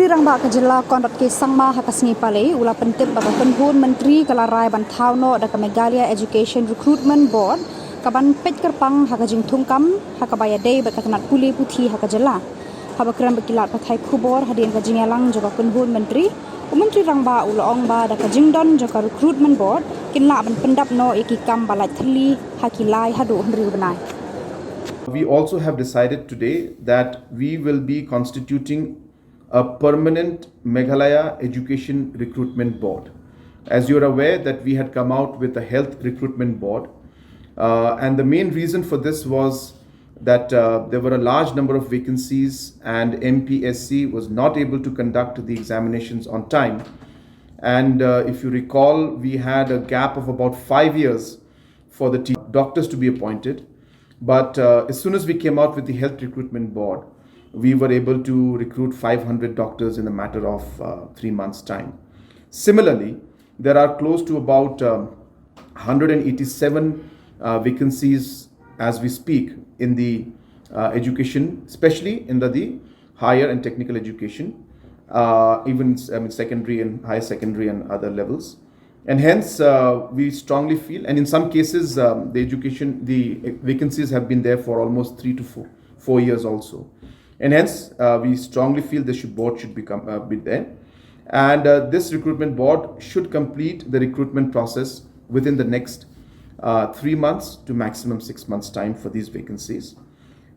Menteri Rangba Kajela Konrad Ke Sangma Hakasngi Pale Ula Pentip Baka Penhun Menteri Kalarai Bantauno Daka Meghalaya Education Recruitment Board Kaban Peit Kerpang Hakajing Thungkam Hakabaya Day Baka Tnad Pule Puthi Hakajela Habakram Bakilat Pathai Kubor Hadian Kajingalang Joka Penhun Menteri Menteri Rangba Ula Ongba Daka Jingdon Joka Recruitment Board Kinla Ban Pendap No Ikikam Balait Thylli Hakilai Hadu Hendri Benai. We also have decided today that we will be constituting a permanent Meghalaya Education Recruitment Board. As you're aware that we had come out with a Health Recruitment Board, and the main reason for this was that there were a large number of vacancies and MPSC was not able to conduct the examinations on time. And if you recall, we had a gap of about 5 years for the doctors to be appointed. But as soon as we came out with the Health Recruitment Board, we were able to recruit 500 doctors in a matter of 3 months' time. Similarly, there are close to about 187 vacancies as we speak in the education, especially in the higher and technical education, even secondary and higher secondary and other levels. And hence, we strongly feel, and in some cases, the vacancies have been there for almost 3 to 4 years also. And hence, we strongly feel this board should be there. And this recruitment board should complete the recruitment process within the next 3 months to maximum 6 months time for these vacancies.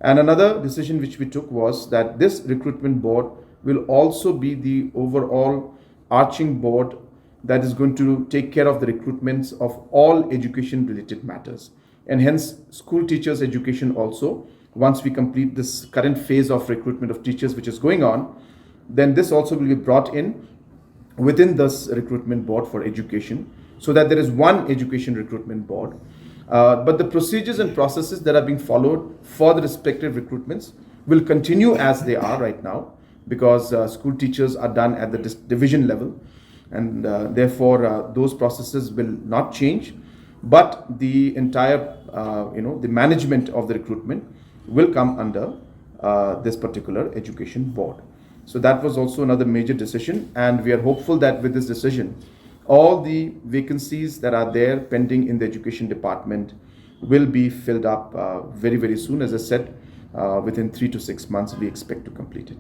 And another decision which we took was that this recruitment board will also be the overall arching board that is going to take care of the recruitments of all education related matters. And hence, school teachers education also, once we complete this current phase of recruitment of teachers which is going on, then this also will be brought in within this recruitment board for education, so that there is one education recruitment board. But the procedures and processes that are being followed for the respective recruitments will continue as they are right now, because school teachers are done at the division level, and therefore those processes will not change, but the entire the management of the recruitment will come under this particular education board. So that was also another major decision, and we are hopeful that with this decision, all the vacancies that are there pending in the education department will be filled up very, very soon. As I said, within 3 to 6 months, we expect to complete it.